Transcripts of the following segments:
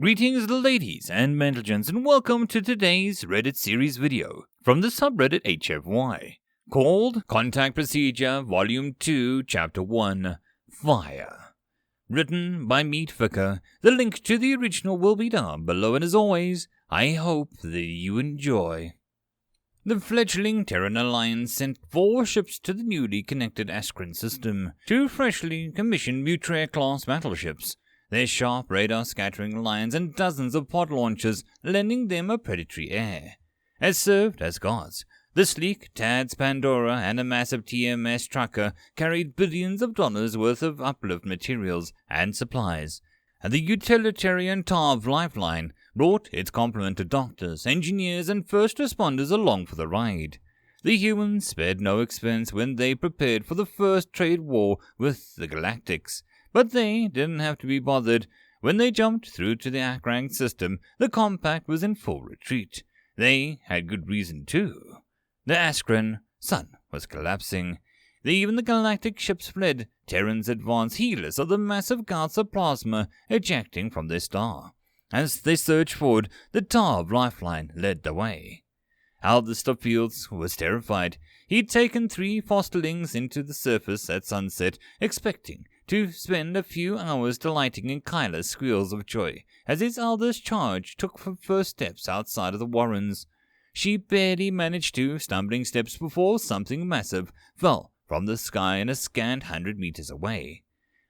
Greetings ladies and gentlemen, and welcome to today's Reddit series video from the subreddit HFY, called Contact Procedure Volume 2 Chapter 1, Fire. Written by MeatFcker. The link to the original will be down below, and as always, I hope that you enjoy. The fledgling Terran Alliance sent 4 ships to the newly connected Askren system, 2 freshly commissioned MeatFcker-class battleships. Their sharp radar-scattering lines and dozens of pod launchers lending them a predatory air, as served as guards. The sleek Tad's Pandora and a massive TMS trucker carried billions of dollars worth of uplift materials and supplies, and the utilitarian Tarv Lifeline brought its complement of doctors, engineers, and first responders along for the ride. The humans spared no expense when they prepared for the first trade war with the Galactics. But they didn't have to be bothered. When they jumped through to the Askren system, the compact was in full retreat. They had good reason too. The Askren sun was collapsing. Even the galactic ships fled, Terrans advanced heedless of the massive gouts of plasma ejecting from their star. As they surged forward, the Tarv Lifeline led the way. Aldous Fields was terrified. He'd taken 3 fosterlings into the surface at sunset, expecting to spend a few hours delighting in Kyla's squeals of joy as his eldest charge took first steps outside of the Warrens. She barely managed 2 stumbling steps before something massive fell from the sky in a scant 100 meters away.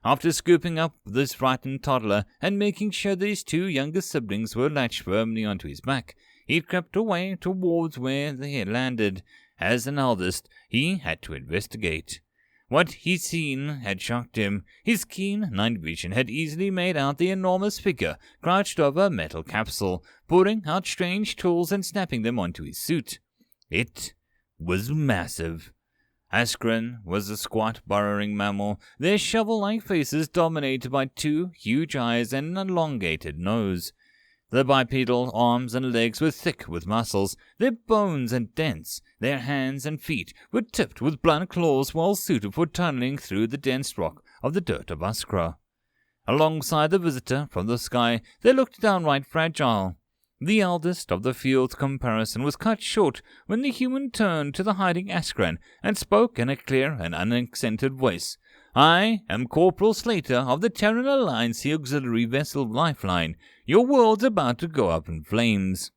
After scooping up this frightened toddler and making sure that his 2 younger siblings were latched firmly onto his back, he crept away towards where they had landed. As an eldest, he had to investigate. What he'd seen had shocked him. His keen night vision had easily made out the enormous figure crouched over a metal capsule, pulling out strange tools and snapping them onto his suit. It was massive. Askren was a squat, burrowing mammal, their shovel-like faces dominated by 2 huge eyes and an elongated nose. The bipedal arms and legs were thick with muscles, their bones and dense. Their hands and feet were tipped with blunt claws well suited for tunneling through the dense rock of the dirt of Askra. Alongside the visitor from the sky, they looked downright fragile. The eldest of the field's comparison was cut short when the human turned to the hiding Askren and spoke in a clear and unaccented voice. "I am Corporal Slater of the Terran Alliance Auxiliary Vessel Lifeline. Your world's about to go up in flames."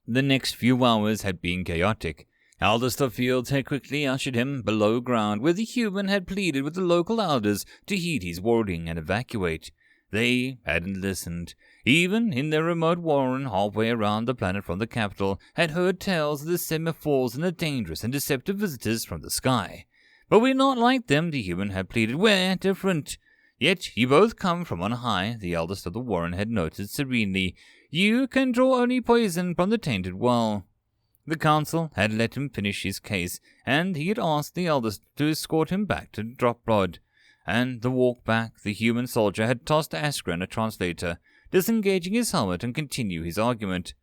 The next few hours had been chaotic. Aldous Fields had quickly ushered him below ground, where the human had pleaded with the local elders to heed his warning and evacuate. They hadn't listened. Even in their remote warren halfway around the planet from the capital, had heard tales of the semaphores and the dangerous and deceptive visitors from the sky. "But we're not like them," the human had pleaded. "We're different. Yet you both come from on high," the eldest of the warren had noted serenely. "You can draw only poison from the tainted well." The council had let him finish his case, and he had asked the eldest to escort him back to Droprod. And the walk back, the human soldier had tossed Askren a translator, disengaging his helmet and continue his argument.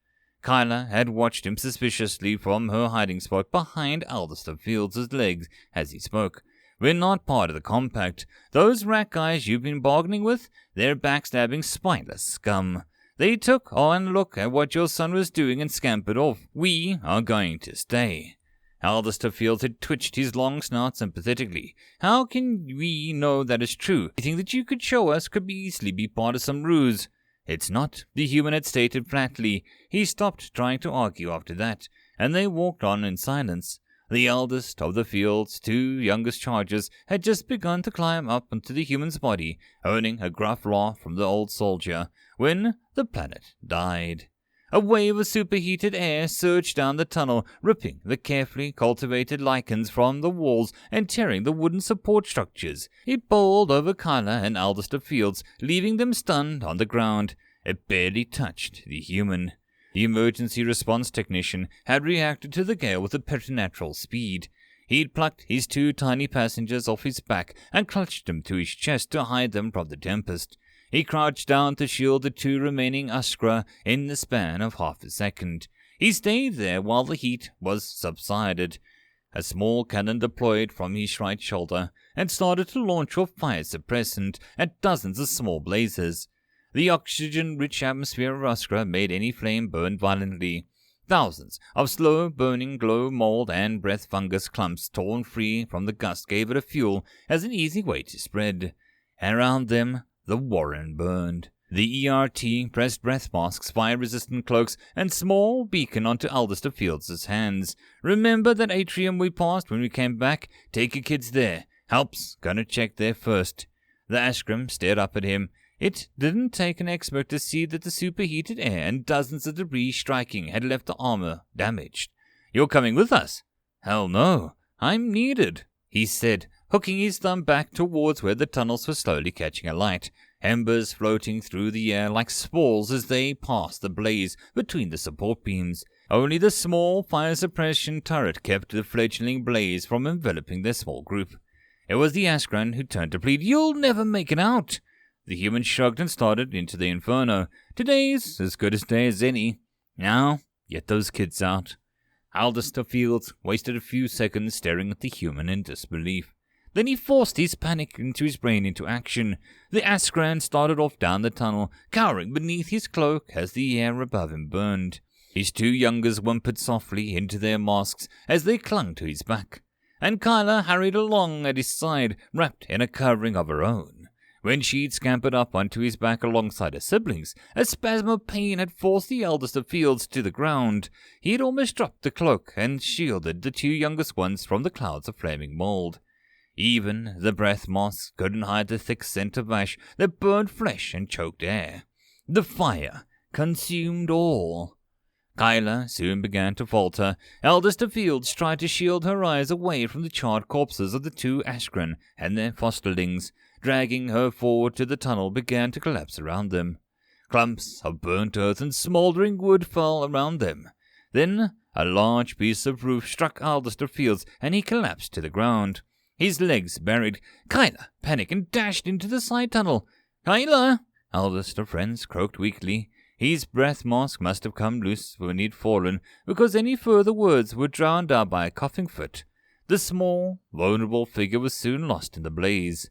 Kyla had watched him suspiciously from her hiding spot behind Aldous Fields' legs as he spoke. "We're not part of the compact. Those rat guys you've been bargaining with, they're backstabbing, spineless scum. They took one look at what your son was doing and scampered off. We are going to stay." Aldous Fields had twitched his long snout sympathetically. "How can we know that is true? Anything that you could show us could easily be part of some ruse." "It's not," the human had stated flatly. He stopped trying to argue after that, and they walked on in silence. The eldest of the field's 2 youngest charges had just begun to climb up into the human's body, earning a gruff laugh from the old soldier, when the planet died. A wave of superheated air surged down the tunnel, ripping the carefully cultivated lichens from the walls and tearing the wooden support structures. It bowled over Kyla and Aldous Fields, leaving them stunned on the ground. It barely touched the human. The emergency response technician had reacted to the gale with a preternatural speed. He'd plucked his 2 tiny passengers off his back and clutched them to his chest to hide them from the tempest. He crouched down to shield the 2 remaining Askra in the span of half a second. He stayed there while the heat was subsided. A small cannon deployed from his right shoulder and started to launch off fire suppressant at dozens of small blazes. The oxygen-rich atmosphere of Askren made any flame burn violently. Thousands of slow-burning glow mold and breath fungus clumps torn free from the gust gave it a fuel as an easy way to spread. Around them, the warren burned. The ERT pressed breath masks, fire-resistant cloaks, and small beacon onto Aldister Fields' hands. Remember that atrium we passed when we came back? Take your kids there. Help's gonna check there first. The Askren stared up at him. It didn't take an expert to see that the superheated air and dozens of debris striking had left the armor damaged. You're coming with us? Hell no. I'm needed, he said, hooking his thumb back towards where the tunnels were slowly catching alight, embers floating through the air like spalls as they passed the blaze between the support beams. Only the small fire suppression turret kept the fledgling blaze from enveloping their small group. It was the Askren who turned to plead, "You'll never make it out." The human shrugged and started into the inferno. Today's as good a day as any. Now, get those kids out. Aldister Fields wasted a few seconds staring at the human in disbelief. Then he forced his panic into his brain into action. The Askren started off down the tunnel, cowering beneath his cloak as the air above him burned. His two youngers whimpered softly into their masks as they clung to his back, and Kyla hurried along at his side, wrapped in a covering of her own. When she'd scampered up onto his back alongside her siblings, a spasm of pain had forced the eldest of Fields to the ground. He had almost dropped the cloak and shielded the two youngest ones from the clouds of flaming mold. Even the breath masks couldn't hide the thick scent of ash that burned flesh and choked air. The fire consumed all. Kyla soon began to falter. Eldest of Fields tried to shield her eyes away from the charred corpses of the two Askren and their fosterlings. Dragging her forward to the tunnel began to collapse around them. Clumps of burnt earth and smouldering wood fell around them. Then a large piece of roof struck Aldister Fields and he collapsed to the ground. His legs buried. Kyla panicked and dashed into the side tunnel. "Kyla!" Aldister Friends croaked weakly. His breath mask must have come loose when he'd fallen, because any further words were drowned out by a coughing fit. The small, vulnerable figure was soon lost in the blaze.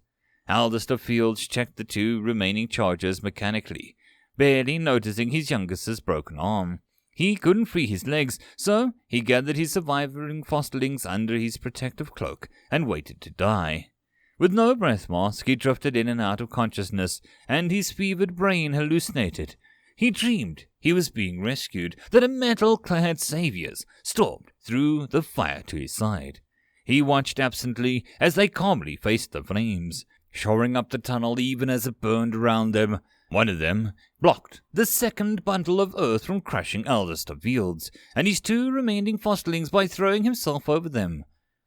Aldister Fields checked the two remaining charges mechanically, barely noticing his youngest's broken arm. He couldn't free his legs, so he gathered his surviving fosterlings under his protective cloak and waited to die. With no breath mask, he drifted in and out of consciousness, and his fevered brain hallucinated. He dreamed he was being rescued, that a metal-clad saviors stormed through the fire to his side. He watched absently as they calmly faced the flames, shoring up the tunnel even as it burned around them. One of them blocked the second bundle of earth from crushing Aldister Fields and his two remaining fosterlings by throwing himself over them.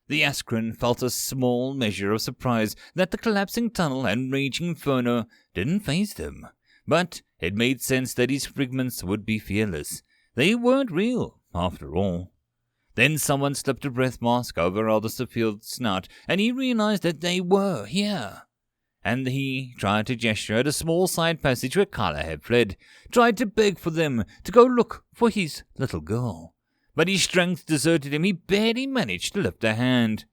The Askren felt a small measure of surprise that the collapsing tunnel and raging inferno didn't faze them, but it made sense that his fragments would be fearless. They weren't real, after all. Then someone slipped a breath mask over Aldister Fields' snout, and he realized that they were here. And he tried to gesture at a small side passage where Kyla had fled, tried to beg for them to go look for his little girl. But his strength deserted him. He barely managed to lift a hand.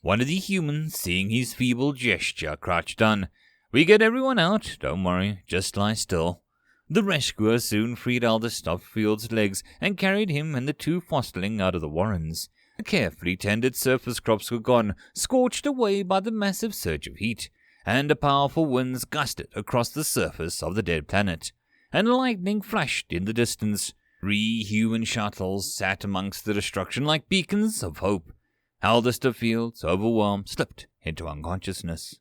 One of the humans, seeing his feeble gesture, crouched down. "We get everyone out, don't worry, just lie still." The rescuer soon freed Aldister Fields' legs and carried him and the two fosterling out of the warrens. The carefully tended surface crops were gone, scorched away by the massive surge of heat, and a powerful winds gusted across the surface of the dead planet, and lightning flashed in the distance. 3 human shuttles sat amongst the destruction like beacons of hope. Aldister Fields, overwhelmed, slipped into unconsciousness.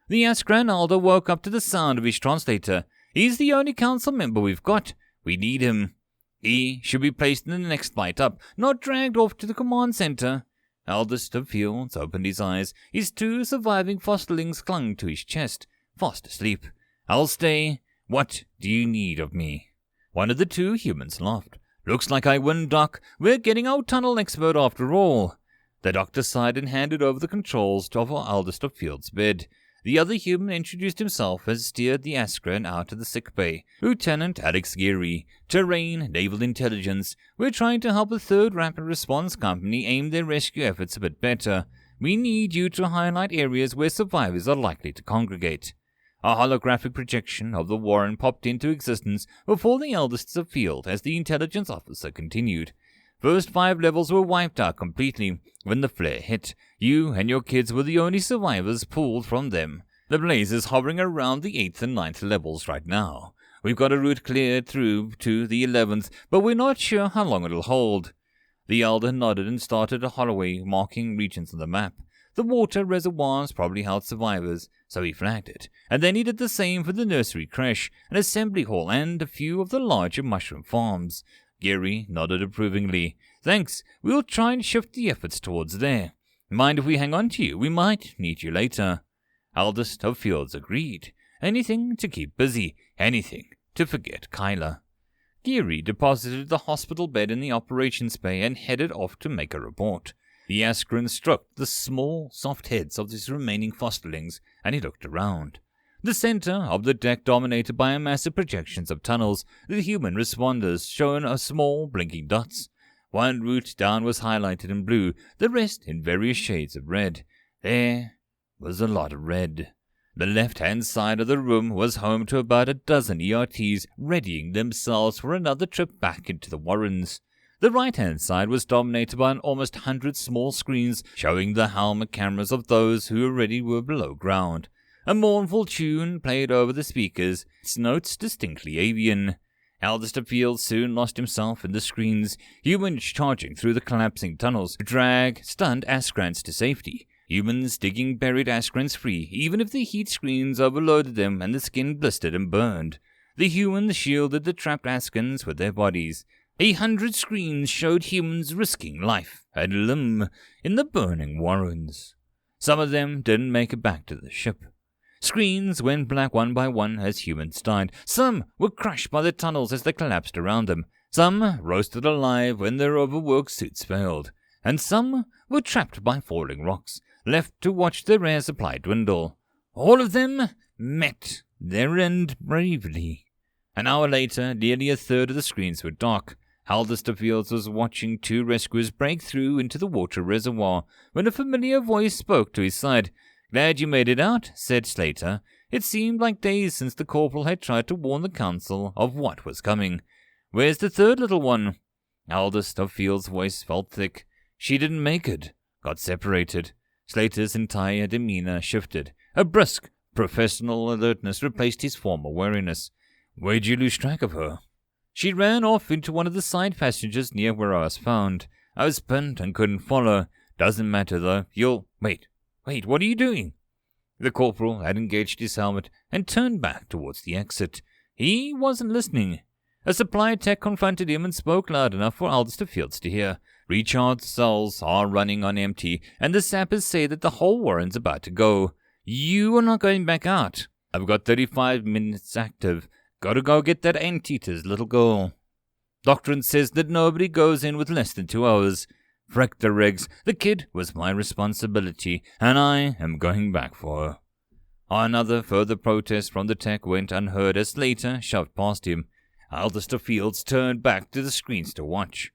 The Askren Alder woke up to the sound of his translator. "He's the only council member we've got. We need him. He should be placed in the next flight up, not dragged off to the command center." Aldister Fields opened his eyes. His 2 surviving fosterlings clung to his chest, fast asleep. "I'll stay. What do you need of me?" One of the 2 humans laughed. "Looks like I win, Doc. We're getting our tunnel expert after all." The doctor sighed and handed over the controls to Aldister Fields' bed. The other human introduced himself as steered the Askren out of the sickbay. "Lieutenant Alex Geary, Terrain Naval Intelligence. We're trying to help a 3rd Rapid Response Company aim their rescue efforts a bit better. We need you to highlight areas where survivors are likely to congregate." A holographic projection of the warren popped into existence before the eldest of field as the intelligence officer continued. First 5 levels were wiped out completely when the flare hit. You and your kids were the only survivors pulled from them. The blaze is hovering around the 8th and 9th levels right now. We've got a route cleared through to the 11th, but we're not sure how long it'll hold. The elder nodded and started a hallway marking regions on the map. The water reservoirs probably held survivors, so he flagged it, and then he did the same for the nursery creche, an assembly hall, and a few of the larger mushroom farms. Gary nodded approvingly. Thanks, we'll try and shift the efforts towards there. Mind if we hang on to you? We might need you later. Eldest of Fields agreed. Anything to keep busy, anything to forget Kyla. Geary deposited the hospital bed in the operations bay and headed off to make a report. The Askren stroked the small, soft heads of his remaining fosterlings, and he looked around. The center of the deck dominated by a massive projections of tunnels, the human responders shown as small, blinking dots. One route down was highlighted in blue, the rest in various shades of red. There was a lot of red. The left-hand side of the room was home to about a dozen ERTs readying themselves for another trip back into the Warrens. The right-hand side was dominated by an almost 100 small screens showing the helmet cameras of those who already were below ground. A mournful tune played over the speakers, its notes distinctly avian. Eldest of Field soon lost himself in the screens, humans charging through the collapsing tunnels to drag stunned Askrans to safety. Humans digging buried Askrans free, even if the heat screens overloaded them and the skin blistered and burned. The humans shielded the trapped Askrans with their bodies. 100 screens showed humans risking life and limb in the burning Warrens. Some of them didn't make it back to the ship. Screens went black one by one as humans died. Some were crushed by the tunnels as they collapsed around them. Some roasted alive when their overworked suits failed. And some were trapped by falling rocks, left to watch their air supply dwindle. All of them met their end bravely. An hour later, nearly a third of the screens were dark. Eldest of Fields was watching 2 rescuers break through into the water reservoir when a familiar voice spoke to his side. Glad you made it out, said Slater. It seemed like days since the corporal had tried to warn the council of what was coming. Where's the third little one? Eldest of Fields' voice felt thick. She didn't make it. Got separated. Slater's entire demeanor shifted. A brisk, professional alertness replaced his former wariness. Where'd you lose track of her? She ran off into one of the side passages near where I was found. I was pinned and couldn't follow. Doesn't matter though. Wait, what are you doing? The corporal had engaged his helmet and turned back towards the exit. He wasn't listening. A supply tech confronted him and spoke loud enough for Eldest of Fields to hear. Recharge cells are running on empty, and the sappers say that the whole warren's about to go. You are not going back out. I've got 35 minutes active. Gotta go get that anteater's little girl. Doctrine says that nobody goes in with less than 2 hours. Frick the rigs, the kid was my responsibility, and I am going back for her. Another further protest from the tech went unheard as Slater shoved past him. Eldest of Fields turned back to the screens to watch.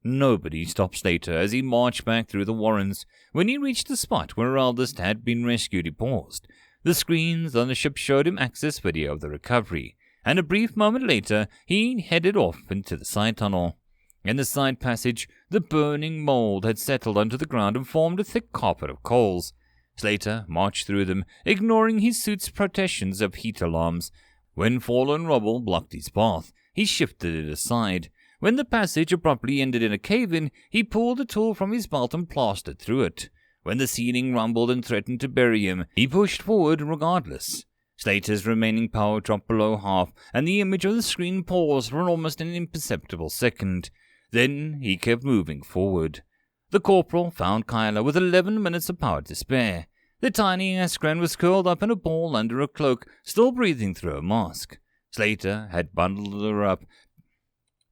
Nobody stopped Slater as he marched back through the Warrens. When he reached the spot where Eldest had been rescued, he paused. The screens on the ship showed him access video of the recovery, and a brief moment later he headed off into the side tunnel. In the side passage, the burning mold had settled onto the ground and formed a thick carpet of coals. Slater marched through them, ignoring his suit's protections of heat alarms. When fallen rubble blocked his path, he shifted it aside. When the passage abruptly ended in a cave-in, he pulled a tool from his belt and plastered through it. When the ceiling rumbled and threatened to bury him, he pushed forward regardless. Slater's remaining power dropped below half, and the image of the screen paused for almost an imperceptible second. Then he kept moving forward. The corporal found Kyla with 11 minutes of power to spare. The tiny Askren was curled up in a ball under a cloak, still breathing through a mask. Slater had bundled her up,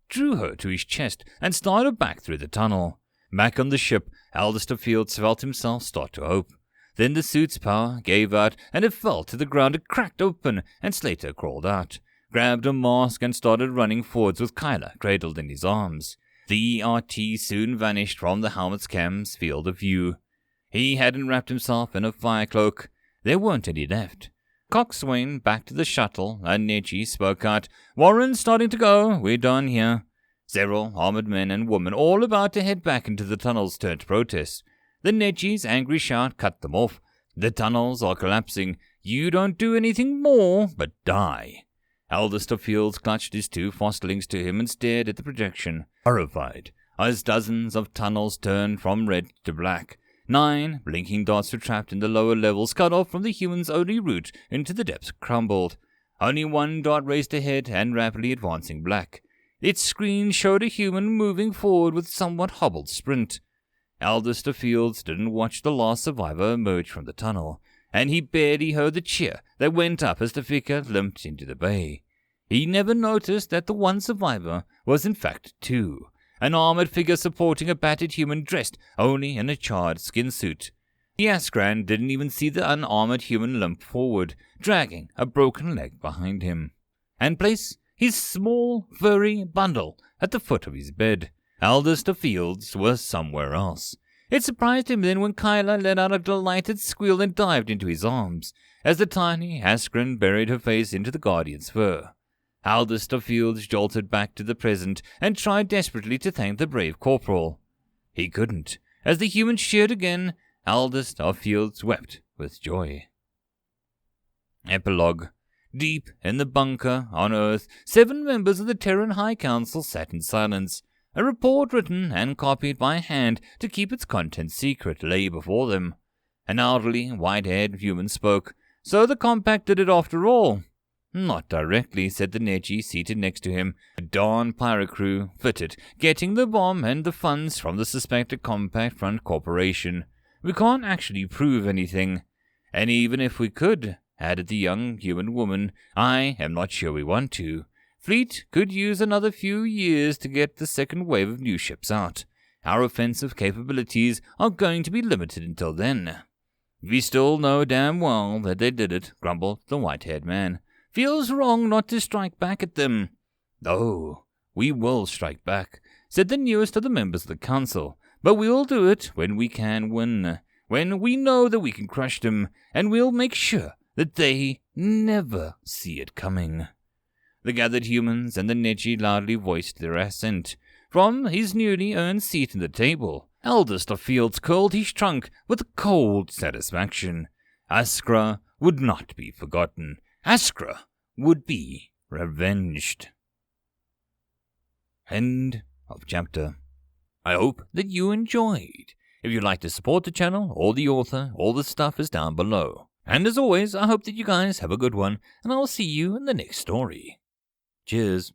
drew her to his chest, and started back through the tunnel. Back on the ship, Eldest of Fields felt himself start to hope. Then the suit's power gave out, and it fell to the ground. It cracked open, and Slater crawled out, grabbed a mask, and started running forwards with Kyla cradled in his arms. The ERT soon vanished from the helmet's cam's field of view. He hadn't wrapped himself in a fire cloak. There weren't any left. coxswain back to the shuttle, and Nechi spoke out, "Warren's starting to go. We're done here." Several armored men and women all about to head back into the tunnels turned to protest. The Nechi's angry shout cut them off. "The tunnels are collapsing. You don't do anything more but die." Aldister Fields clutched his two fosterlings to him and stared at the projection, horrified, as dozens of tunnels turned from red to black. 9 blinking dots were trapped in the lower levels, cut off from the human's only route into the depths crumbled. Only one dot raced ahead and rapidly advancing black. Its screen showed a human moving forward with somewhat hobbled sprint. Aldister Fields didn't watch the last survivor emerge from the tunnel, and he barely heard the cheer that went up as the figure limped into the bay. He never noticed that the one survivor was in fact 2, an armored figure supporting a battered human dressed only in a charred skin suit. The Askren didn't even see the unarmored human limp forward, dragging a broken leg behind him, and place his small, furry bundle at the foot of his bed. Aldister Fields was somewhere else. It surprised him then when Kyla let out a delighted squeal and dived into his arms, as the tiny Askren buried her face into the Guardian's fur. Aldister Fields jolted back to the present and tried desperately to thank the brave corporal. He couldn't. As the human sheared again, Aldister Fields wept with joy. Epilogue. Deep in the bunker on Earth, 7 members of the Terran High Council sat in silence. A report written and copied by hand to keep its contents secret lay before them. An elderly, white-haired human spoke. "So the compact did it after all." "Not directly," said the Nechi seated next to him. "A darn pirate crew, fitted, getting the bomb and the funds from the suspected Compact Front Corporation. We can't actually prove anything. And even if we could," added the young human woman, "I am not sure we want to. Fleet could use another few years to get the second wave of new ships out. Our offensive capabilities are going to be limited until then." "We still know damn well that they did it," grumbled the white-haired man. "Feels wrong not to strike back at them." "Oh, we will strike back," said the newest of the members of the council. "But we'll do it when we can win, when we know that we can crush them, and we'll make sure that they never see it coming." The gathered humans and the Nechi loudly voiced their assent. From his newly earned seat at the table, Aldister Fields curled his trunk with cold satisfaction. Askren would not be forgotten. Askren would be revenged. End of chapter. I hope that you enjoyed. If you'd like to support the channel or the author, all the stuff is down below. And as always, I hope that you guys have a good one, and I'll see you in the next story. Cheers.